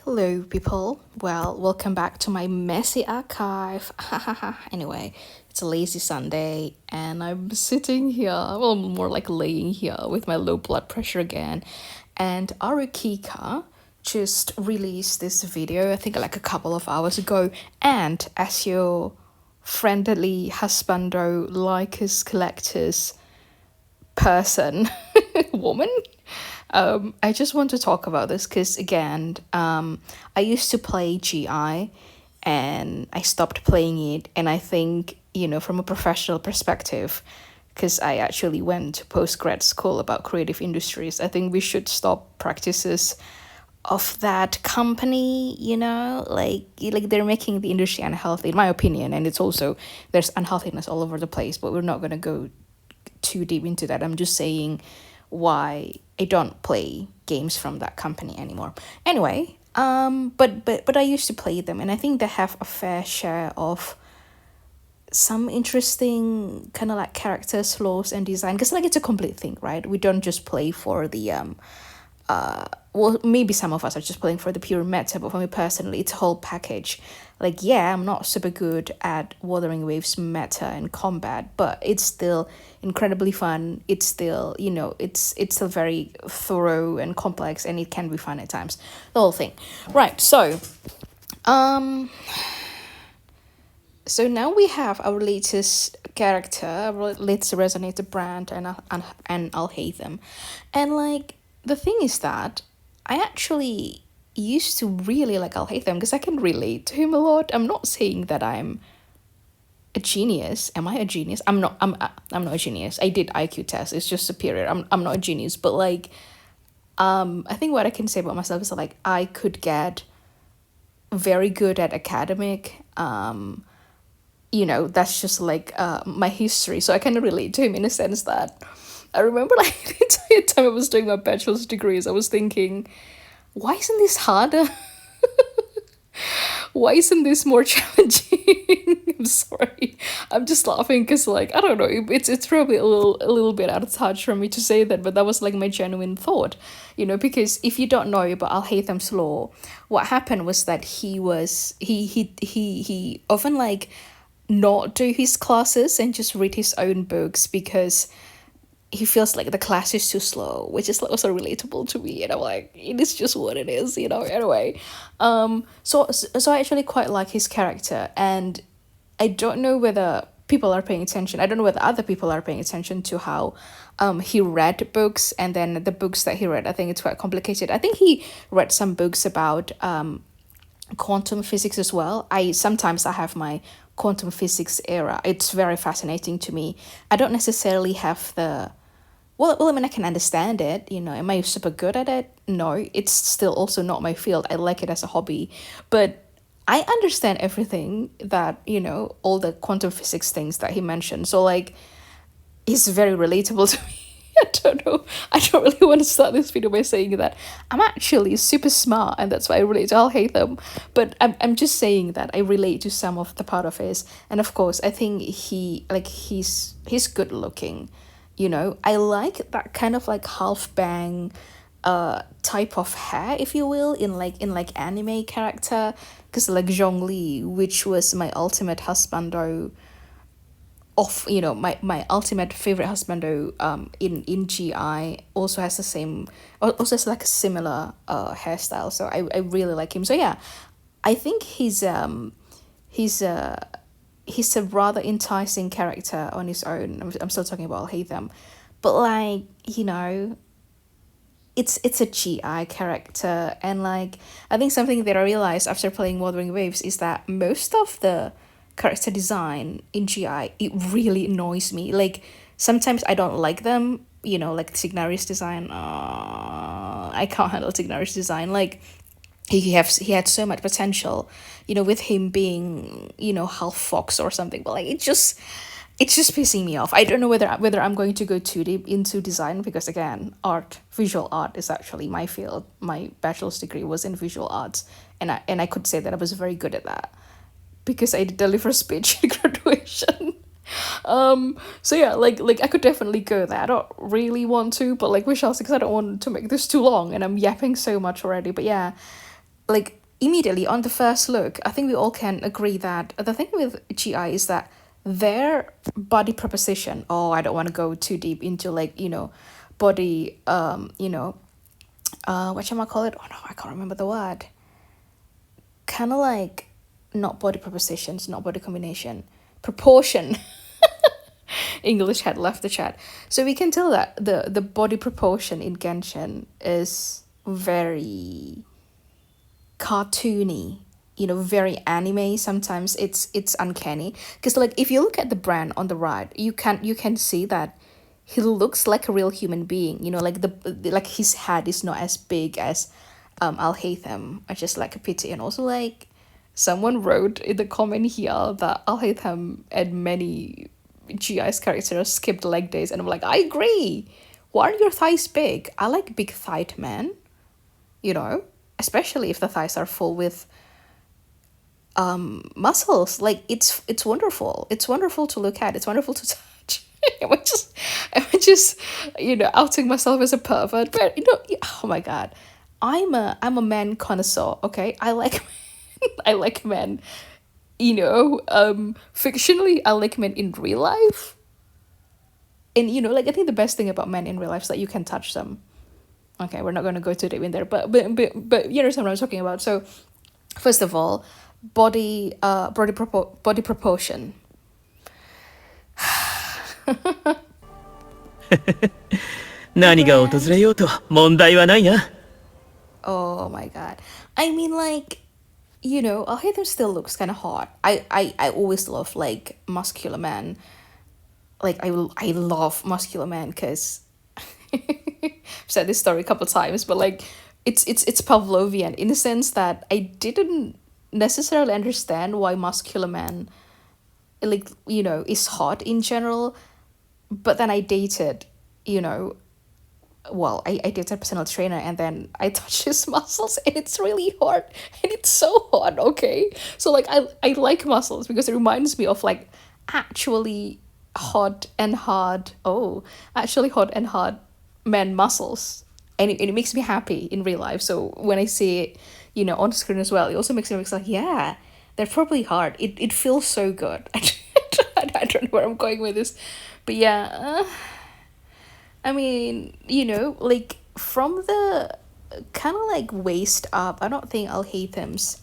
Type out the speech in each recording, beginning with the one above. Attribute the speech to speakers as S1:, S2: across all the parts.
S1: Hello, people. Well, welcome back to my messy archive. Anyway, it's a lazy Sunday, and I'm sitting here, well, more like laying here with my low blood pressure again. And Arukika just released this video, I think like a couple of hours ago. And as your friendly husbando likers collectors person, woman, I just want to talk about this because, again, I used to play GI and I stopped playing it. And I think, from a professional perspective, because I actually went to postgrad school about creative industries, I think we should stop practices of that company, like they're making the industry unhealthy, in my opinion. And it's also, there's unhealthiness all over the place, but we're not going to go too deep into that. I'm just saying why I don't play games from that company anymore. Anyway, but I used to play them, and I think they have a fair share of some interesting kind of like characters, flaws, and design. Because like it's a complete thing, right? We don't just play for the well, maybe some of us are just playing for the pure meta, but for me personally, it's a whole package. Like, yeah, I'm not super good at Wuthering Waves meta and combat, but it's still incredibly fun. It's still, it's still very thorough and complex, and it can be fun at times. The whole thing. Right, um, so now we have our latest character, our latest resonator brand, and I'll hate them. And like, the thing is that I actually used to really like I'll hate them because I can relate to him a lot. I'm not saying that I'm a genius. Am I a genius? I'm not. I'm not a genius. I did IQ test. It's just superior. I'm not a genius. But like, I think what I can say about myself is that, like, I could get very good at academic. That's just like my history. So I kind of relate to him in a sense that I remember like the entire time I was doing my bachelor's degrees, I was thinking, why isn't this harder? Why isn't this more challenging? I'm sorry. I'm just laughing because, like, I don't know, it's probably a little bit out of touch for me to say that, but that was like my genuine thought, because if you don't know about Al Haytham's law, what happened was that he often like not do his classes and just read his own books because he feels like the class is too slow, which is also relatable to me. And I'm like, it is just what it is. Anyway, so I actually quite like his character, and I don't know whether people are paying attention. I don't know whether other people are paying attention to how he read books, and then the books that he read, I think it's quite complicated. I think he read some books about quantum physics as well. I have my quantum physics era. It's very fascinating to me. I don't necessarily have the I mean, I can understand it. Am I super good at it? No, it's still also not my field. I like it as a hobby, but I understand everything that, all the quantum physics things that he mentioned. So like, he's very relatable to me. I don't know. I don't really want to start this video by saying that I'm actually super smart and that's why I relate to. I'll hate them. But I'm just saying that I relate to some of the part of his. And of course, I think he's good looking. I like that kind of like half bang type of hair, if you will, in like anime character. Because like Zhongli, which was my ultimate husbando of my ultimate favorite husbando in GI, also has the same, also has like a similar hairstyle, so I really like him. So yeah, I think he's a rather enticing character on his own. I'm still talking about Haytham, but like, it's a GI character, and like, I think something that I realized after playing Wuthering Waves is that most of the character design in GI, it really annoys me. Like, sometimes I don't like them, like Tignari's design. I can't handle Tignari's design. Like, he had so much potential, with him being, half fox or something, but like, it's just pissing me off. I don't know whether I'm going to go too deep into design because, again, visual art is actually my field. My bachelor's degree was in visual arts, and I could say that I was very good at that because I did deliver speech in graduation. So yeah, like I could definitely go there. I don't really want to, but like we shall see, because I don't want to make this too long, and I'm yapping so much already. But yeah, like immediately on the first look, I think we all can agree that the thing with GI is that their body proposition. Oh, I don't want to go too deep into like, body, what shall I call it? Oh no, I can't remember the word. Kind of like not body propositions, not body combination, proportion. English had left the chat. So we can tell that the body proportion in Genshin is very cartoony, very anime. Sometimes it's uncanny because like if you look at the brand on the right, you can see that he looks like a real human being. Like like his head is not as big as Al-Haytham, which is like a pity. And also like someone wrote in the comment here that Al-Haytham and many GI's characters skipped leg days, and I'm like, I agree. Why are your thighs big? I like big thighed men, especially if the thighs are full with muscles. Like it's wonderful. It's wonderful to look at. It's wonderful to touch. I'm just outing myself as a pervert, but oh my god, I'm a man connoisseur. Okay, I like I like men. Fictionally, I like men in real life. And like I think the best thing about men in real life is that you can touch them. Okay, we're not going to go too deep in there, but you understand what I'm talking about. So first of all, body proportion.
S2: 何が訪れようと問題はないな。
S1: Oh my god. I mean, like, Alhaitham still looks kind of hot. I always love like muscular men. Like I love muscular men because I've said this story a couple times, but like it's Pavlovian in the sense that I didn't necessarily understand why muscular men like is hot in general, but then I dated, you know, well, I dated a personal trainer and then I touched his muscles and it's really hard and it's so hot, okay? So like I like muscles because it reminds me of like actually hot and hard actually hot and hard man muscles. And it makes me happy in real life. So when I see it, on screen as well, it also makes me like, yeah, they're probably hard. It feels so good. I don't know where I'm going with this. But yeah, I mean, like from the kind of like waist up, I don't think Al-Haytham's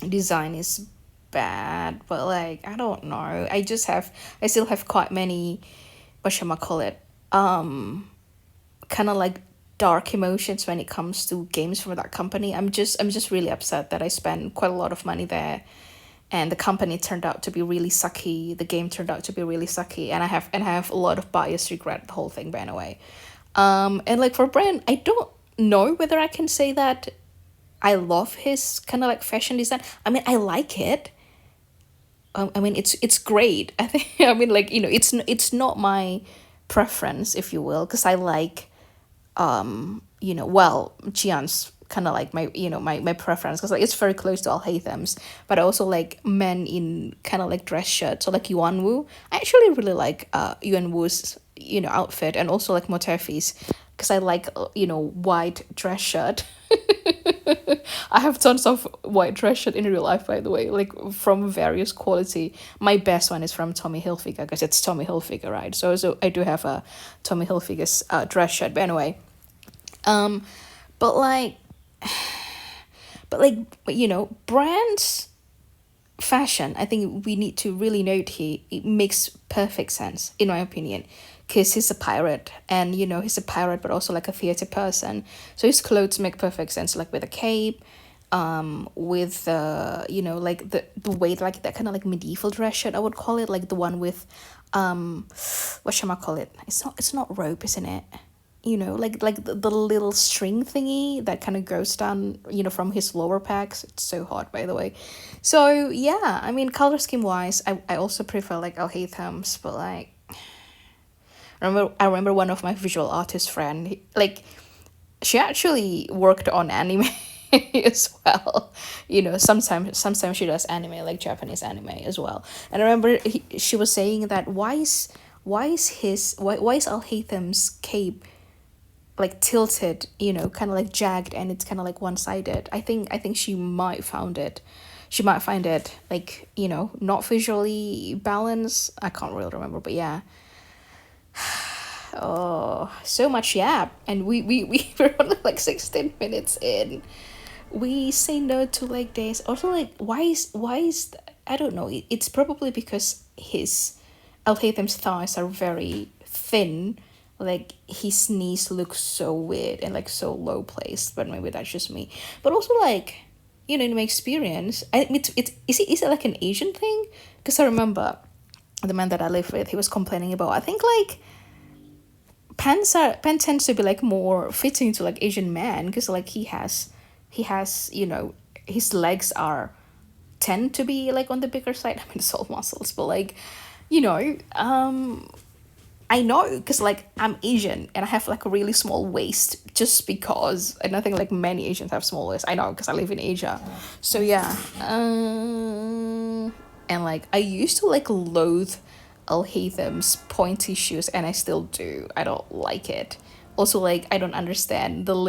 S1: design is bad, but like I don't know. I still have quite many, what shall I call it? Kind of like dark emotions when it comes to games from that company. I'm just really upset that I spent quite a lot of money there and the company turned out to be really sucky. The game turned out to be really sucky, and I have a lot of bias regret the whole thing, by the way. And like for Brand, I don't know whether I can say that I love his kind of like fashion design. I mean, I like it. I mean, it's great. I think. I mean, like it's not my preference, if you will, because I like, well, Jian's kind of like my preference because like it's very close to Al Haytham's, but I also like men in kind of like dress shirts. So like Yuan Wu, I actually really like Yuan Wu's outfit, and also like Motefi's because I like white dress shirt. I have tons of white dress shirt in real life, by the way, like from various quality. My best one is from Tommy Hilfiger because it's Tommy Hilfiger, right? So I do have a Tommy Hilfiger's dress shirt. But anyway, um, but like, brands fashion, I think we need to really note here, it makes perfect sense in my opinion, because he's a pirate, and he's a pirate but also like a theater person, so his clothes make perfect sense, like with a cape, with like the way, like that kind of like medieval dress shirt, I would call it, like the one with what shall I call it, it's not rope, isn't it? Like the little string thingy that kind of goes down, from his lower packs. It's so hot, by the way. So yeah, I mean, color scheme wise, I also prefer like Al Haytham's, but like I remember one of my visual artist friend, like she actually worked on anime as well. Sometimes she does anime, like Japanese anime as well. And I remember she was saying that why is Al Haytham's cape like tilted, kind of like jagged, and it's kind of like one-sided. I think she might find it like, not visually balanced. I can't really remember, but yeah. Oh, so much, yeah. And we were only like 16 minutes in. We say no to like this. Also, like, I don't know. It's probably because his Al Haytham's thighs are very thin. Like his knees look so weird and like so low placed, but maybe that's just me. But also, like, in my experience, it's is it like an Asian thing? Because I remember the man that I live with, he was complaining about, I think, like, pants tends to be like more fitting to like Asian man, because like he has his legs are tend to be like on the bigger side. I mean, it's all muscles, but like, you know I know, because like I'm Asian and I have like a really small waist, just because, and I think like many Asians have small waist. I know, because I live in Asia. So yeah. And like I used to like loathe Al Haytham's pointy shoes, and I still do. I don't like it. Also, like, I don't understand his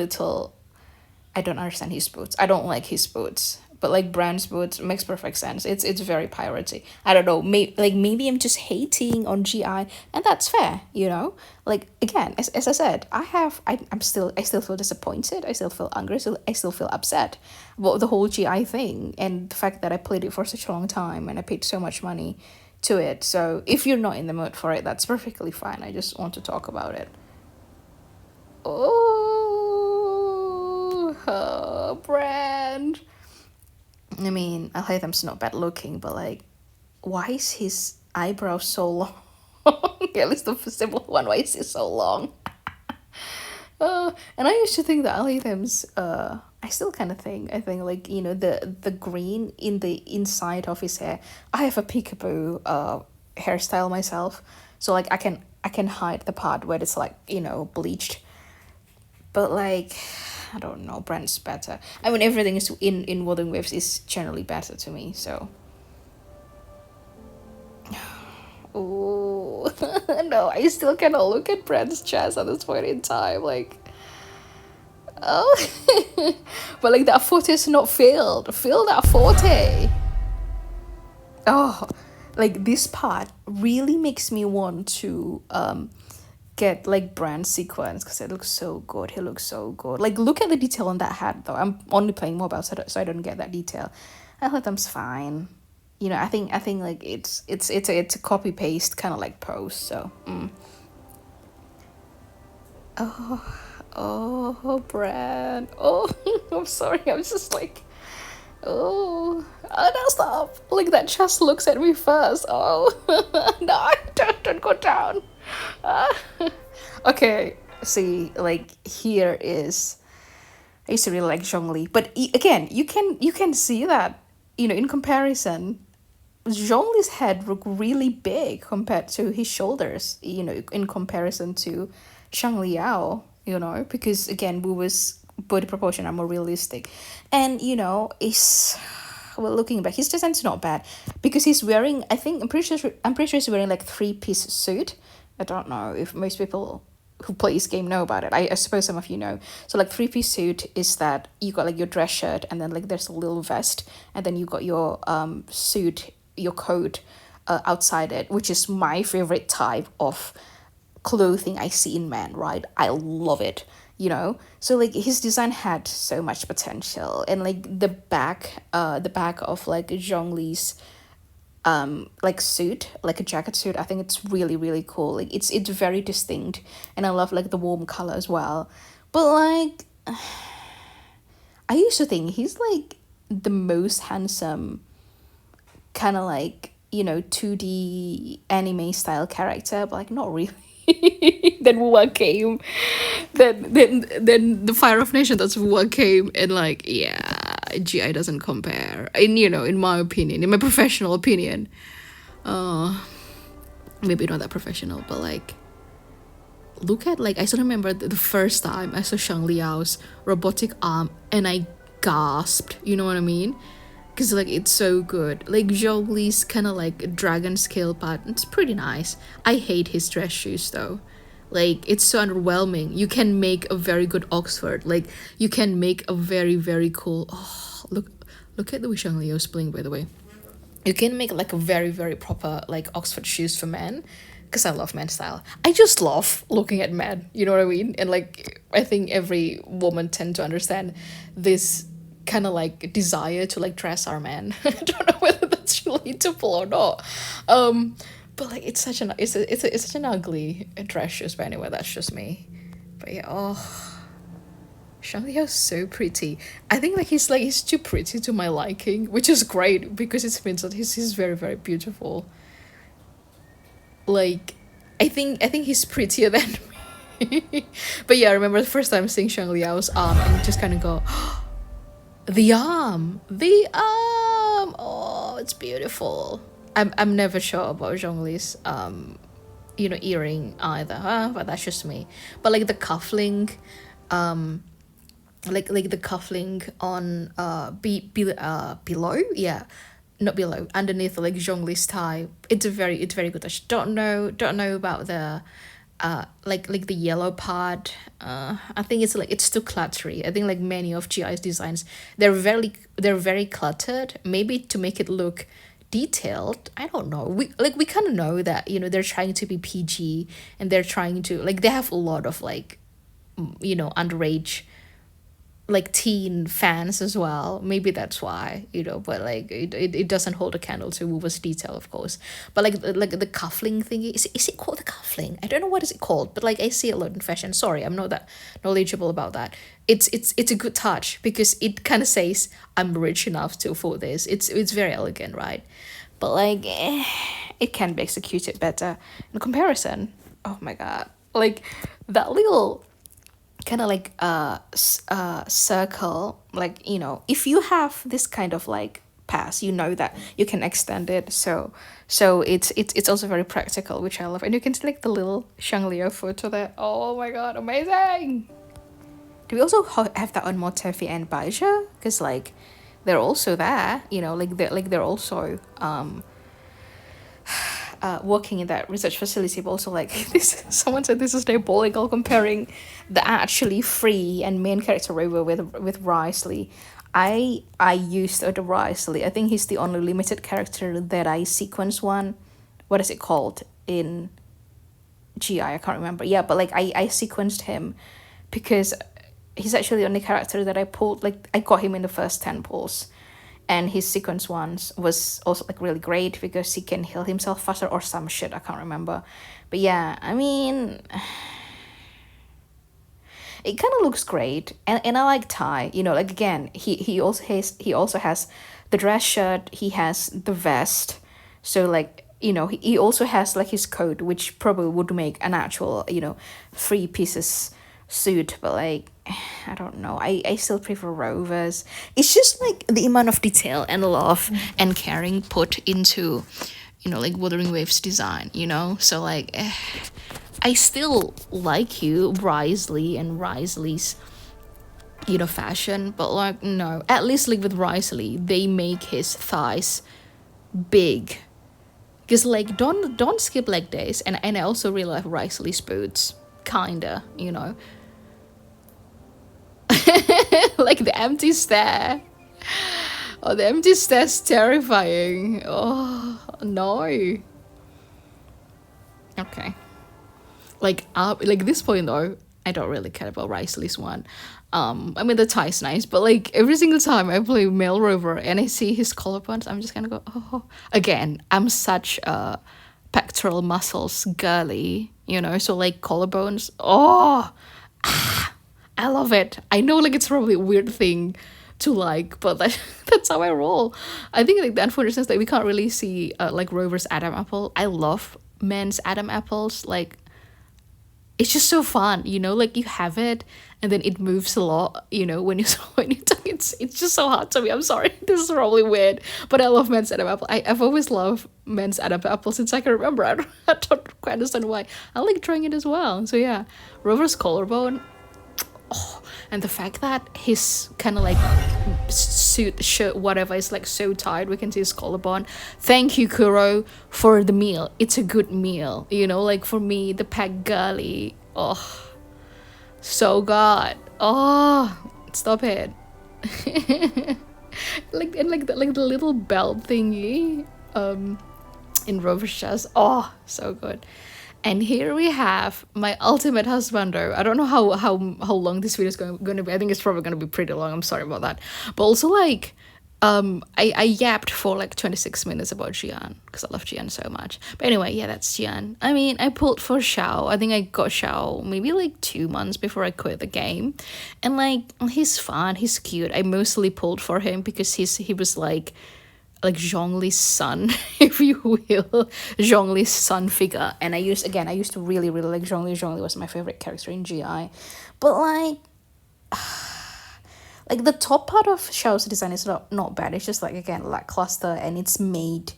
S1: boots. I don't like his boots. But like Brand's boots makes perfect sense. It's very piratey. I don't know. Maybe I'm just hating on GI, and that's fair. Like, again, as I said, I still feel disappointed. I still feel angry. I still feel upset about the whole GI thing, and the fact that I played it for such a long time and I paid so much money to it. So if you're not in the mood for it, that's perfectly fine. I just want to talk about it. Oh, Brand. I mean, Al Haytham's not bad looking, but like, why is his eyebrow so long? At least the visible one. Why is it so long? And I used to think that Al Haytham's, I still kind of think, like, the green in the inside of his hair. I have a peekaboo hairstyle myself, so like I can hide the part where it's like, bleached. But like, I don't know, Brand's better. I mean, everything is in Wuthering Waves is generally better to me, so. Oh, no, I still cannot look at Brand's chest at this point in time, like. Oh. But like, that forte is not filled. Fill that forte. Oh, like, this part really makes me want to get like Brand sequence, because it looks so good. He looks so good. Like, look at the detail on that hat though. I'm only playing mobile, so I don't get that detail. I thought that's fine. I think like it's a copy paste kind of like post. So oh, Brand. Oh, I'm sorry. I'm just like, oh, no, stop. Like, that chest looks at me first. Oh, no, don't go down. Okay, see, like, here is, I used to really like Zhongli, but again, you can see that, in comparison, Zhongli's head look really big compared to his shoulders, in comparison to Shang Liao, because again, WuWa's body proportion are more realistic. And, it's, well, looking back, his design's not bad, because he's wearing, I'm pretty sure he's wearing like 3-piece suit. I don't know if most people who play this game know about it. I suppose some of you know. So like, 3-piece suit is that you got like your dress shirt, and then like there's a little vest, and then you got your suit, your coat outside it, which is my favorite type of clothing I see in men, right? I love it, So like, his design had so much potential, and like the back of like Zhongli's like suit, like a jacket suit, I think it's really, really cool. Like, it's very distinct, and I love like the warm color as well. But like, I used to think he's like the most handsome kind of like, 2D anime style character, but like, not really. Then WuWa came, then the Fire of Nation, that's WuWa came, and like, yeah, GI doesn't compare, in my opinion, in my professional opinion. Maybe not that professional, but like, look at, like, I still remember the first time I saw Shang Liao's robotic arm, and I gasped, you know what I mean? Because like, it's so good. Like, Zhongli's kind of like dragon scale part, it's pretty nice. I hate his dress shoes though. Like it's so underwhelming. You can make a very good Oxford. Like you can make a very very cool. Oh, look at the Wishang Leo's bling, by the way. You can make like a very very proper like Oxford shoes for men, because I love men's style. I just love looking at men, you know what I mean? And like I think every woman tend to understand this kind of like desire to like dress our men. I don't know whether that's relatable or not. But like it's such an it's such an ugly dress shoes, but anyway, that's just me. But yeah, oh, Shanghao's so pretty. I think like he's too pretty to my liking, which is great because it means that he's very very beautiful. Like, I think he's prettier than me. But yeah, I remember the first time seeing Shang Liao's arm and just kind of go, the arm, the arm. Oh, it's beautiful. I'm never sure about Zhongli's earring either, huh? But that's just me. But like the cuffling, like the cuffling on below, yeah, not below, underneath like Zhongli's tie. It's very good. I just don't know about the like the yellow part. I think it's like it's too cluttery. I think like many of GI's designs, they're very cluttered. Maybe to make it look detailed, I don't know. We kind of know that they're trying to be PG, and they're trying to like they have a lot of like underage like teen fans as well. Maybe that's why, but like it doesn't hold a candle to WuWa's detail, of course. But like the cuffling thingy, is it called the cuffling? I don't know what is it called, but like I see it a lot in fashion. Sorry, I'm not that knowledgeable about that. It's a good touch because it kind of says I'm rich enough to afford this. It's very elegant, right? But like it can be executed better. In comparison, oh my god, like that little kind of like circle, like if you have this kind of like pass, that you can extend it, so it's also very practical, which I love. And you can see like the little Shanglio photo there. Oh my god, amazing. Do we also have that on Motefi and Baija? Because like they're also there, they're also working in that research facility, but also like this. Someone said this is diabolical comparing the actually free and main character Rover with Risley. I used the Risley. I think he's the only limited character that I sequence one. What is it called in GI? I can't remember. Yeah, but like I sequenced him because he's actually the only character that I pulled. Like I got him in the first 10 pulls. And his sequence ones was also like really great because he can heal himself faster or some shit, I can't remember. But yeah, I mean, it kind of looks great, and I like Tai. Like again, he also has the dress shirt, he has the vest, so like he also has like his coat, which probably would make an actual 3 pieces suit. But like I don't know, I still prefer Rover's. It's just like the amount of detail and love and caring put into like Wuthering Waves design, so like I still like you Risley and Risley's fashion, but like no, at least like with Risley they make his thighs big, because like don't skip leg days. And I also really like Risley's boots, kinda, like the empty stare. Oh, the empty stare's terrifying. Oh no. Okay. Like this point though, I don't really care about Risley's one. I mean the tie's nice, but like every single time I play male Rover and I see his collarbones, I'm just gonna go, oh. Again, I'm such a pectoral muscles girly, so like collarbones, oh. I love it. I know like it's probably a weird thing to like, but that's how I roll. I think like the unfortunate is that we can't really see like Rover's Adam apple. I love men's Adam apples. Like it's just so fun, like you have it and then it moves a lot, when you it's just so hard to me. I'm sorry, this is probably weird, but I love men's Adam apple. I've always loved men's Adam apple since I can remember. I don't quite understand why. I like drawing it as well. So yeah, Rover's collarbone. Oh, and the fact that his kind of like suit, shirt, whatever is like so tight. We can see his collarbone. Thank you, Kuro, for the meal. It's a good meal. You know, like for me, the peg girly. Oh, so good. Oh, stop it. like the little belt thingy in Rover's chest. Oh, so good. And here we have my ultimate husbando. I don't know how long this video is going to be. I think it's probably going to be pretty long. I'm sorry about that. But also like I yapped for like 26 minutes about Jian because I love Jian so much. But anyway, yeah, that's Jian. I mean, I pulled for Xiao. I think I got Xiao maybe like 2 months before I quit the game. And like he's fun, he's cute. I mostly pulled for him because he was like Zhongli's son, if you will, Zhongli's son figure. And I used to really like Zhongli. Zhongli was my favorite character in GI. But like the top part of Xiao's design is not bad. It's just like again lackluster, and it's made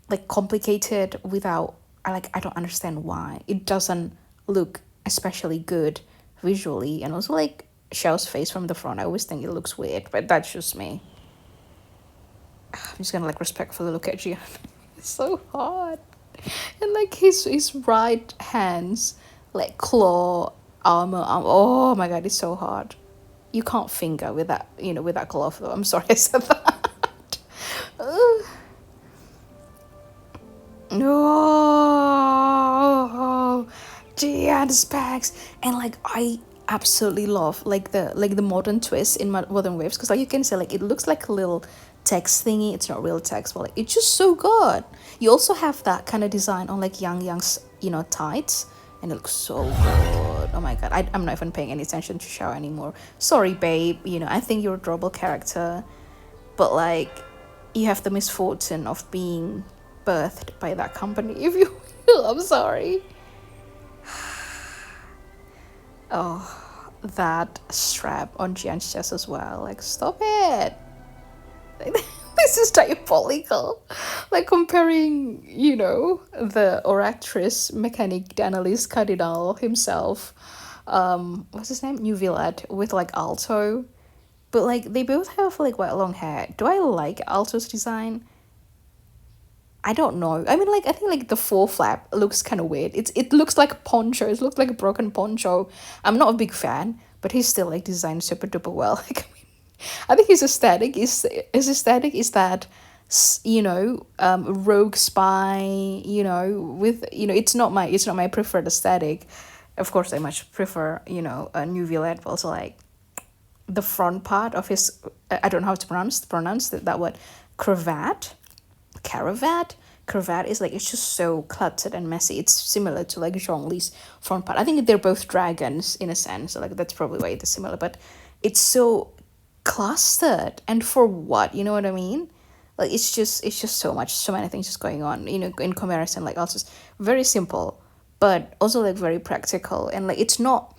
S1: like complicated without I don't understand why. It doesn't look especially good visually, and also like Xiao's face from the front, I always think it looks weird, but that's just me. I'm just gonna like respectfully look at Jian. It's so hard. And like his right hands, like claw, armor, oh my god, it's so hard. You can't finger with that, with that glove though. I'm sorry I said that. No, Jian's bags. And like I absolutely love like the modern twist in modern waves, because like you can say like it looks like a little text thingy. It's not real text, but like it's just so good. You also have that kind of design on like Young's tights, and it looks so good. Oh my god, I'm not even paying any attention to Xiao anymore. Sorry babe, I think you're a adorable character, but like you have the misfortune of being birthed by that company, if you will. I'm sorry. Oh, that strap on Jian's chest as well, like stop it. This is diabolical. Like comparing, the Oratress mechanic Danielis Cardinal himself, what's his name? New Villette, with like Alto. But like they both have like quite long hair. Do I like Alto's design? I don't know. I mean, like I think like the fore flap looks kind of weird. It looks like a poncho. It looks like a broken poncho. I'm not a big fan, but he's still like designed super duper well. Like I think his aesthetic is that rogue spy, with it's not my preferred aesthetic. Of course I much prefer a New Villette, but also like the front part of his, I don't know how to pronounce that word, cravat is like, it's just so cluttered and messy. It's similar to like Zhongli's front part. I think they're both dragons in a sense, so like that's probably why it's similar, but it's so clustered, and for what, you know what I mean? Like it's just so many things just going on, in comparison. Like also very simple, but also like very practical, and like it's not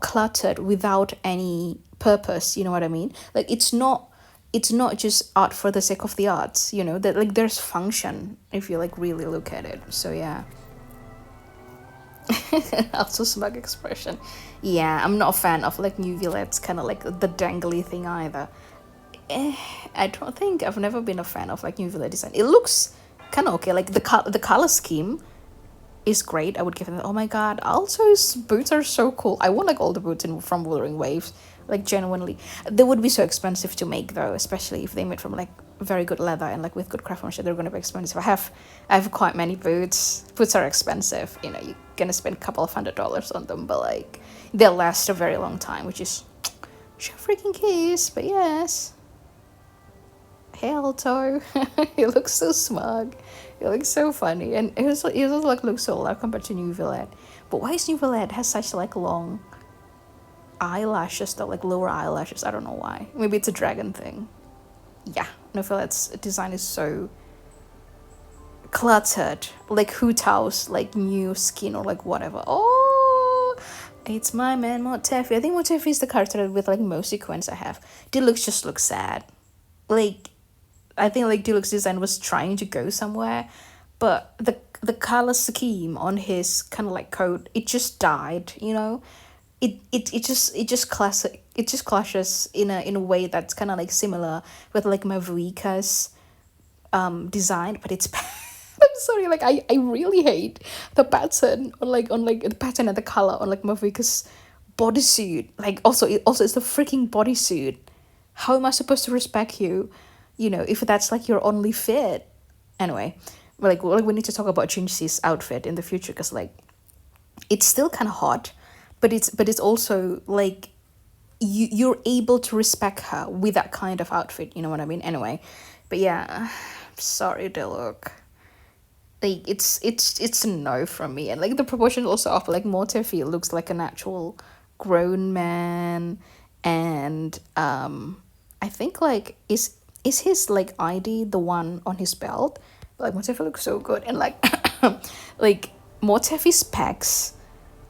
S1: cluttered without any purpose, you know what I mean? Like it's not just art for the sake of the arts, that like there's function if you like really look at it. So yeah. Also smug expression. Yeah, I'm not a fan of like New Villette's kind of like the dangly thing either. I've never been a fan of like New Villette design. It looks kind of okay. Like the color scheme is great. I would give it. Oh my god, Alto's boots are so cool. I want like all the boots from Wuthering Waves. Like genuinely, they would be so expensive to make though, especially if they made from like very good leather and like with good craftsmanship. They're gonna be expensive. I have quite many boots. Boots are expensive. You're gonna spend a couple of $100s on them, but like they'll last a very long time, which is your freaking kiss. But yes. Hey Alto, he looks so smug. He looks so funny, and he also like looks so loud compared to New Villette. But why is New Villette has such like long eyelashes though, like lower eyelashes? I don't know why. Maybe it's a dragon thing. Yeah, New Villette's design is so cluttered, like Hu Tao's like new skin or like whatever. Oh, it's my man Motefi. I think Motefi is the character with like most sequence I have. Deluxe just looks sad. Like I think like Deluxe design was trying to go somewhere, but the color scheme on his kind of like coat, it just died, it just clashes in a way that's kind of like similar with like Mavuika's design, but it's I'm sorry, like I really hate the pattern on like the pattern and the color on like Mavuika's bodysuit. Like also it's the freaking bodysuit. How am I supposed to respect you, if that's like your only fit? Anyway, like we need to talk about Junji's outfit in the future, because like it's still kind of hot, but it's also like you're able to respect her with that kind of outfit, you know what I mean? Anyway, but yeah, sorry, the look. Like it's a no from me, and like the proportions also off. Like Motefi looks like an actual grown man, and I think like is his like ID the one on his belt? Like Motefi looks so good, and like like Motefi's pecs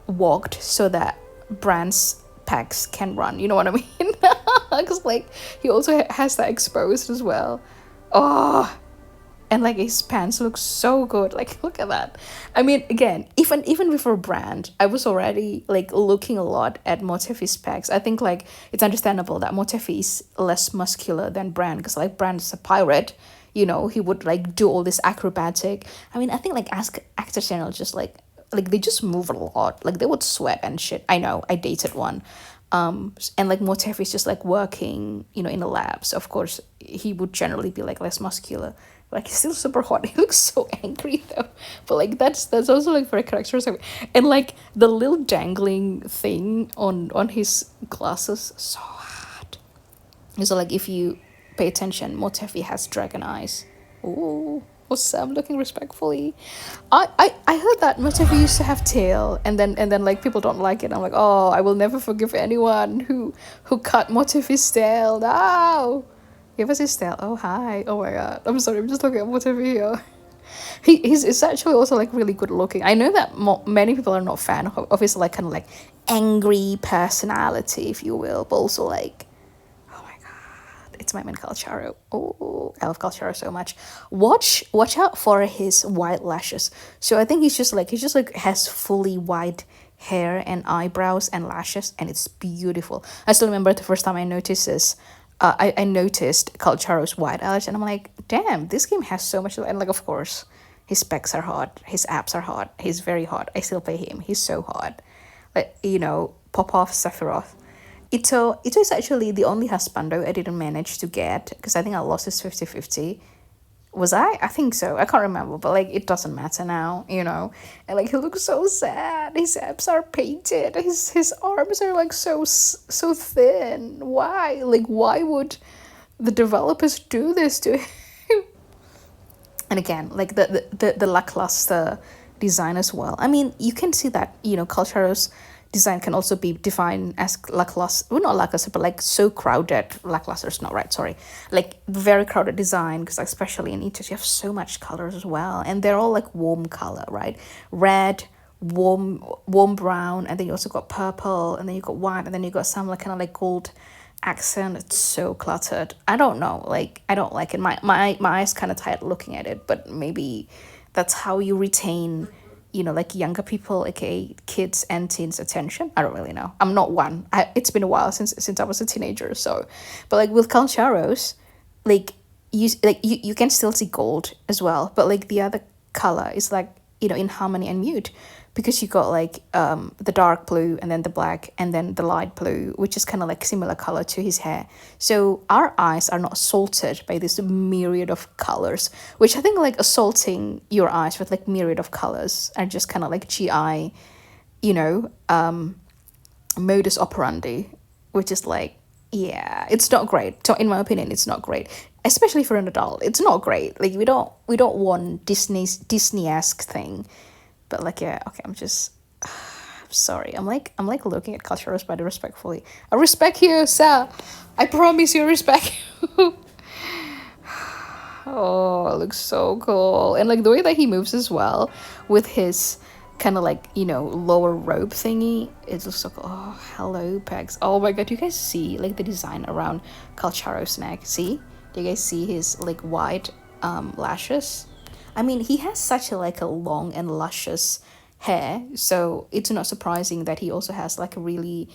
S1: walked so that Brand's pecs can run. You know what I mean? Because like he also has that exposed as well. Oh, and like his pants look so good. Like look at that. I mean, again, even before Brand, I was already like looking a lot at Motefi's pecs. I think like it's understandable that Motefi is less muscular than Brand, because like Brand is a pirate. He would like do all this acrobatic. I mean, I think like actors channel just like they just move a lot. Like they would sweat and shit. I know, I dated one. And like Motefi is just like working, in the lab. So of course he would generally be like less muscular. Like he's still super hot. He looks so angry though. But like that's also like very characteristic. And like the little dangling thing on his glasses, so hot. So like if you pay attention, Motefi has dragon eyes. Ooh. Was Sam looking respectfully? I heard that Motefi used to have tail, and then like people don't like it. I'm like, oh, I will never forgive anyone who cut Motefi's tail. No, give us his tail. Oh hi. Oh my god. I'm sorry. I'm just looking at Motefi here. He's actually also like really good looking. I know that many people are not fan of his like kind of like angry personality, if you will, but also like it's my man Calcharo. Oh, I love Calcharo so much. Watch out for his white lashes. So I think he's just like has fully white hair and eyebrows and lashes, and it's beautiful. I still remember the first time I noticed this. I noticed Calcharo's white eyelash, and I'm like, damn, this game has so much. And like, of course, his specs are hot, his abs are hot, he's very hot. I still play him. He's so hot. Like Popov Sephiroth. Ito is actually the only husbando I didn't manage to get, because I think I lost his 50-50. Was I? I think so. I can't remember, but like it doesn't matter now. And like he looks so sad. His abs are painted. His arms are like so thin. Why? Like why would the developers do this to him? And again, like the lackluster design as well. I mean, you can see that Culture's design can also be defined as lackluster. Well, not lackluster, but like so crowded. Lackluster is not right. Sorry, like very crowded design, because especially in Eaters you have so much colors as well, and they're all like warm color, right? Red, warm brown, and then you also got purple, and then you got white, and then you got some like kind of like gold accent. It's so cluttered. I don't know, like I don't like it. My eyes kind of tired looking at it, but maybe that's how you retain like younger people, aka kids and teens attention. I don't really know. I'm not one. It's been a while since I was a teenager, so but like with Calcharos, like you can still see gold as well, but like the other color is like in harmony and mute, because you got like the dark blue, and then the black, and then the light blue, which is kind of like similar color to his hair. So our eyes are not assaulted by this myriad of colors, which I think like assaulting your eyes with like myriad of colors are just kind of like GI, modus operandi, which is like, yeah, it's not great. So in my opinion, it's not great, especially for an adult. It's not great. Like we don't want Disney-esque thing. But like, yeah, okay, I'm sorry. I'm like looking at cultural spider respectfully. I respect you, sir. I promise you respect you. Oh, it looks so cool. And like the way that he moves as well, with his kind of like, lower robe thingy, it looks so cool. Oh, hello, pegs. Oh my god, you guys see like the design around Calcharo's neck? See? Do you guys see his like white lashes? I mean, he has such a like a long and luscious hair, so it's not surprising that he also has like a really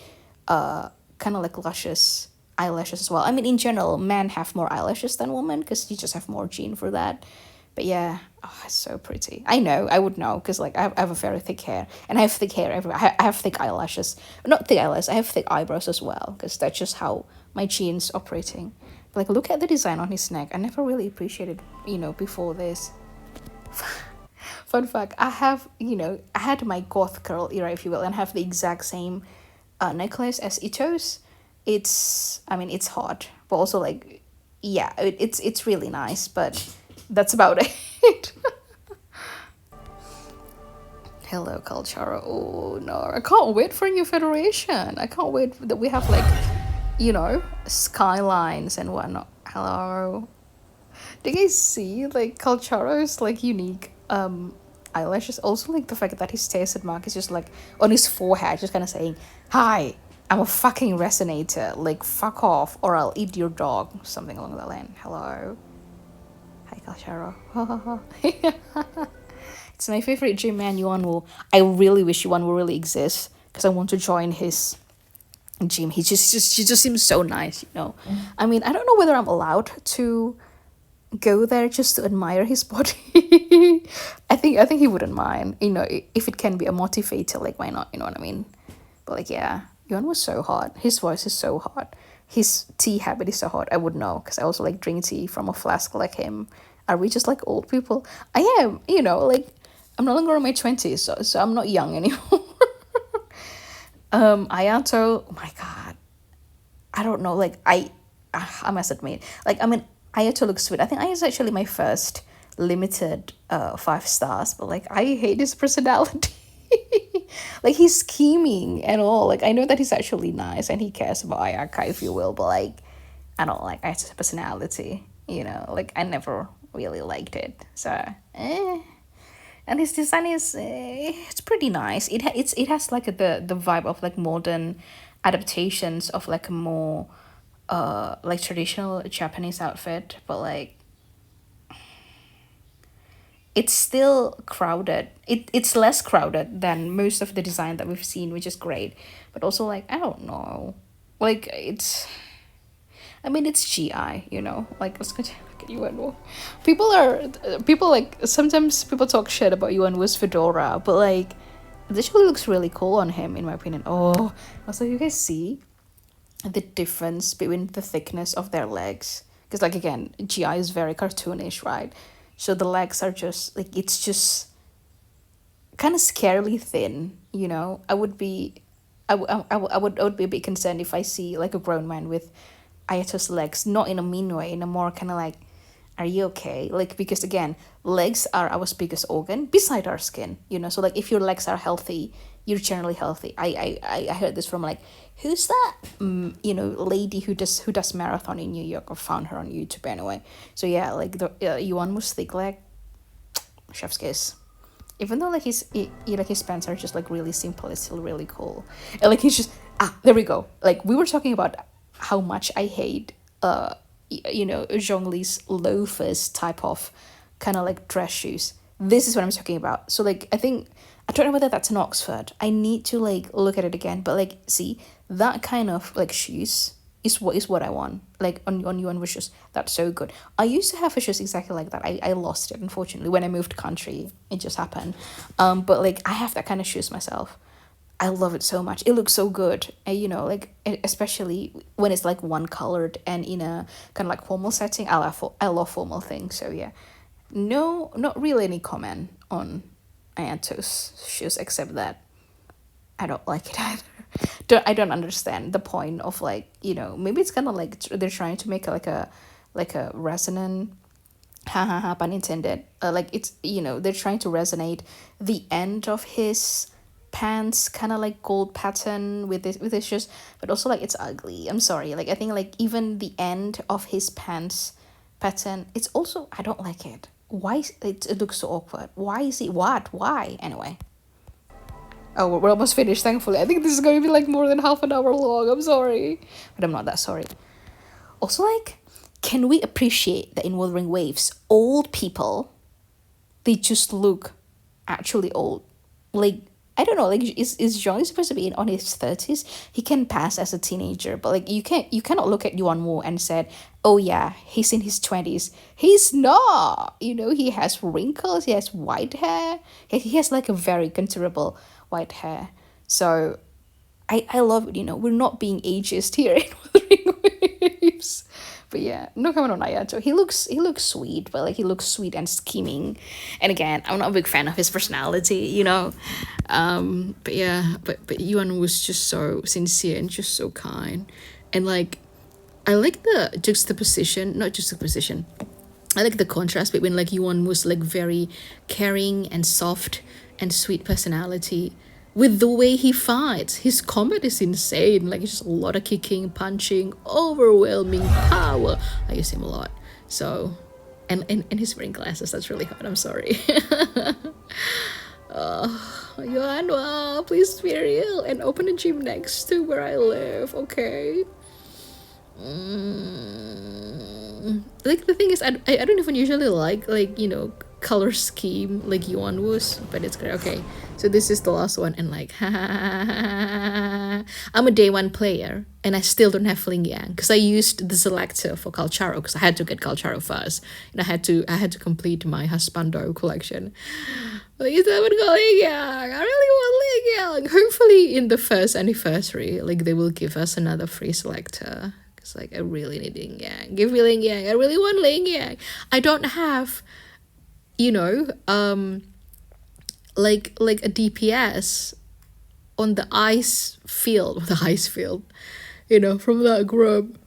S1: kind of like luscious eyelashes as well. I mean, in general, men have more eyelashes than women because you just have more gene for that. But yeah, oh, it's so pretty. I know, I would know because like I have a very thick hair and I have thick hair everywhere. I have thick eyelashes, not thick eyelashes. I have thick eyebrows as well because that's just how my genes operating. But like, look at the design on his neck. I never really appreciated, before this. Fun fact, I had my goth girl era, if you will, and have the exact same necklace as Ito's. It's hot, but also like, yeah, it's really nice, but that's about it. Hello, Calchara. Oh no, I can't wait for a new federation. I can't wait that we have like, skylines and whatnot. Hello. Do you guys see like Calcharo's like unique eyelashes? Also like the fact that his tasted mark is just like on his forehead, just kind of saying, "Hi, I'm a fucking resonator. Like fuck off, or I'll eat your dog." Something along that line. Hello. Hi, Calcharo. It's my favorite gym man, Yuan. I really wish Yuan will really exist because I want to join his gym. He just seems so nice. I mean, I don't know whether I'm allowed to go there just to admire his body. I think he wouldn't mind. If it can be a motivator, like why not? You know what I mean? But like, yeah, Yuan was so hot. His voice is so hot. His tea habit is so hot. I would know because I also like drink tea from a flask like him. Are we just like old people? I am. Like I'm no longer in my 20s, so I'm not young anymore. Ayato, oh my god, I don't know. Like I must admit, like I mean, Ayato looks sweet. I think Ayato's actually my first limited 5 stars, but like I hate his personality. Like he's scheming and all. Like I know that he's actually nice and he cares about Ayaka, if you will, but like I don't like Ayato's personality. Like I never really liked it. So and his design is it's pretty nice. It has like the vibe of like modern adaptations of like a more like traditional Japanese outfit, but like it's still crowded. It's less crowded than most of the design that we've seen, which is great. But also like I don't know, like it's GI. Like let's go look at UNO. People like sometimes people talk shit about UNO's fedora, but like this really looks really cool on him in my opinion. Oh, also you guys see the difference between the thickness of their legs, because like again GI is very cartoonish, right? So the legs are just like it's just kind of scarily thin. I would be a bit concerned if I see like a grown man with Ayato's legs, not in a mean way, in a more kind of like, are you okay? Like, because again, legs are our biggest organ beside our skin. So like if your legs are healthy, you're generally healthy. I heard this from like, who's that lady who does marathon in New York, or found her on YouTube anyway. So yeah, like the Yuan was thick leg, chef's kiss. Even though like his pants are just like really simple, it's still really cool. And like he's just there we go. Like we were talking about how much I hate Zhongli's loafers type of kind of like dress shoes. This is what I'm talking about. So like I don't know whether that's an Oxford. I need to like look at it again. But like see, that kind of like shoes is what I want. Like on Yuan was that's so good. I used to have a shoes exactly like that. I lost it unfortunately when I moved country. It just happened. But like I have that kind of shoes myself. I love it so much. It looks so good. And, like especially when it's like one colored and in a kind of like formal setting. I love formal things. So yeah, no, not really any comment on Ayato's shoes except that I don't like it either. I don't understand the point of like maybe it's kind of like they're trying to make like a resonant ha ha ha pun intended like it's they're trying to resonate the end of his pants kind of like gold pattern with his shoes, but also like it's ugly. I'm sorry, like I think like even the end of his pants pattern, it's also I don't like it. Why it looks so awkward? Why is it why anyway? Oh, we're almost finished, thankfully. I think this is going to be like more than half an hour long. I'm sorry. But I'm not that sorry. Also, like, can we appreciate that in Wuthering Waves, old people, they just look actually old. like I don't know, like is Johnny supposed to be on his 30s? He can pass as a teenager, but like you cannot look at Yuan Wu and said, oh yeah, he's in his 20s. He's not. You know, he has wrinkles, he has white hair. He has like a very considerable white hair. So I love it, you know, we're not being ageist here in Wuthering Waves. But yeah, no comment on Ayato. He looks sweet, but like he looks sweet and scheming. And again, I'm not a big fan of his personality, you know. But yeah, but Yuan was just so sincere and just so kind. And like I like the juxtaposition, not juxtaposition. I like the contrast between like Yuan was like very caring and soft and sweet personality with the way he fights. His combat is insane. Like it's just a lot of kicking, punching, overwhelming power. I use him a lot. So and he's wearing glasses. That's really hard. I'm sorry. Yuan, wow, please be real and open a gym next to where I live, okay? Like the thing is, I don't even usually like you know color scheme like Yuan was, but it's great. Okay, so this is the last one, and like I'm a day one player and I still don't have Ling Yang because I used the selector for Calcharo because I had to get Calcharo first, and I had to complete my Husbando collection. But you haven't got Ling Yang. I really want Ling Yang. Hopefully in the first anniversary, like they will give us another free selector. Like I really need Ling Yang. Give me Ling Yang. I really want Ling Yang. I don't have, you know, like a DPS on the ice field, you know, from that group.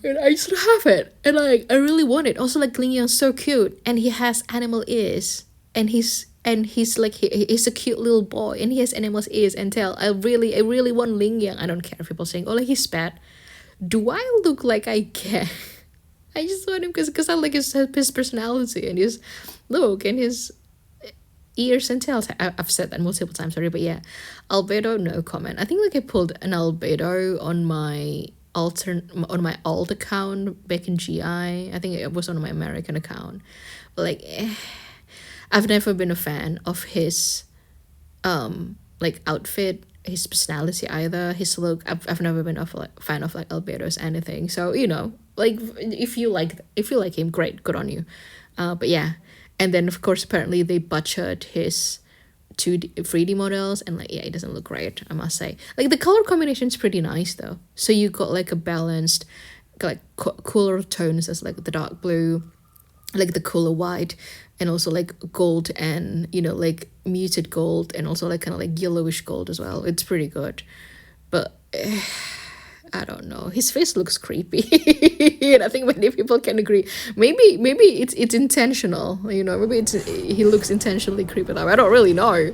S1: And I just don't have it. And like I really want it. Also like Ling Yang's so cute and he has animal ears and he's like he's a cute little boy and he has animal ears and tail. I really want Ling Yang. I don't care if people saying, oh like he's bad. Do I look like I can? I just want him because I like his personality and his look and his ears and tails. I've said that multiple times already, but yeah. Albedo, no comment. I think like I pulled an albedo on my alt account back in GI. I think it was on my American account. But like I've never been a fan of his like outfit, his personality either, his look. I've never been a fan of like albedo's anything. So you know, like if you like him, great, good on you. But yeah, and then of course apparently they butchered his 3D models and like yeah, it doesn't look great, I must say. Like the color combination is pretty nice though. So you got like a balanced, like cooler tones as like the dark blue, like the cooler white, and also like gold and you know like muted gold and also like kind of like yellowish gold as well. It's pretty good, but I don't know, his face looks creepy. And I think many people can agree. Maybe it's intentional, you know, maybe he looks intentionally creepy. I don't really know.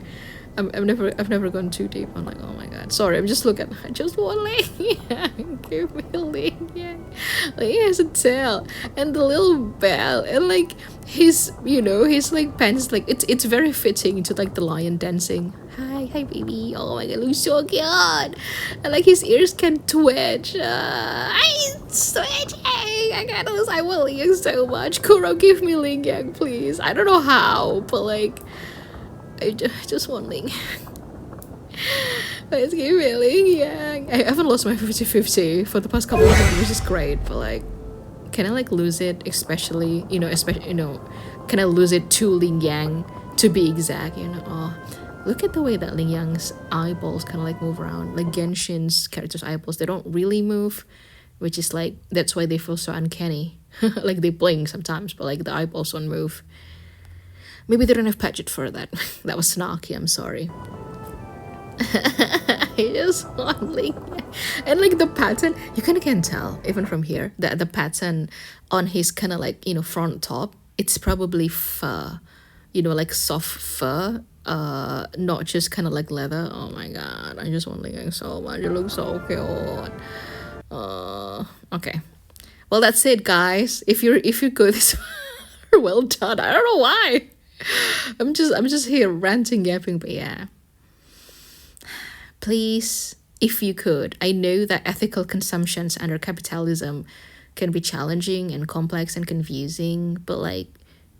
S1: I've never gone too deep. I'm like, oh my god, sorry. I'm just looking. I just want Ling Yang. Give me Ling Yang. Like, he has a tail and the little bell and like his, you know, his like pants. Like it's very fitting to like the lion dancing. Hi baby. Oh my god, looks so cute. And like his ears can twitch. I'm twitching. I gotta lose. I want Ling Yang so much. Kuro, give me Ling Yang, please. I don't know how, but like. I just want Ling Yang. Let's give me Ling Yang. I haven't lost my 50-50 for the past couple of months, which is great, but like, can I like lose it, especially, you know, can I lose it to Ling Yang to be exact, you know? Oh, look at the way that Ling Yang's eyeballs kind of like move around. Like Genshin's character's eyeballs, they don't really move, which is like, that's why they feel so uncanny. Like they blink sometimes, but like the eyeballs don't move. Maybe they don't have budget for that. That was snarky, I'm sorry. I just want Ling Yang. And like the pattern, you kind of can tell, even from here, that the pattern on his kind of like, you know, front top, it's probably fur. You know, like soft fur. Not just kind of like leather. Oh my god, I just want Ling Yang so much. It looks so cute. Okay. Well, that's it, guys. If you're good this far, well done. I don't know why. I'm just here ranting, yapping, but yeah. Please, if you could, I know that ethical consumptions under capitalism can be challenging and complex and confusing, but like,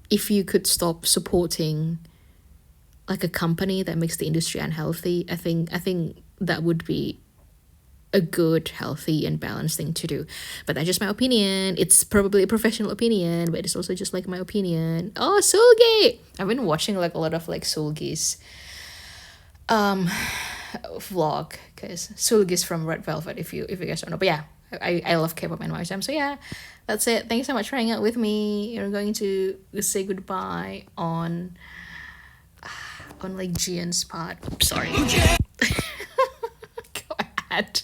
S1: if you could stop supporting like a company that makes the industry unhealthy, I think that would be a good, healthy, and balanced thing to do. But that's just my opinion. It's probably a professional opinion, but it's also just like my opinion. Oh, Soulgate! I've been watching like a lot of like Soulgate's vlog, because Soulgate's from Red Velvet, if you guys don't know. But yeah, I love K-pop and YSM. So yeah, that's it. Thank you so much for hanging out with me. You're going to say goodbye on like Jian's part. Sorry. Go ahead.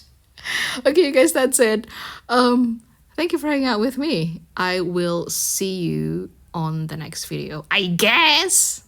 S1: Okay, you guys, that's it. Thank you for hanging out with me. I will see you on the next video, I guess.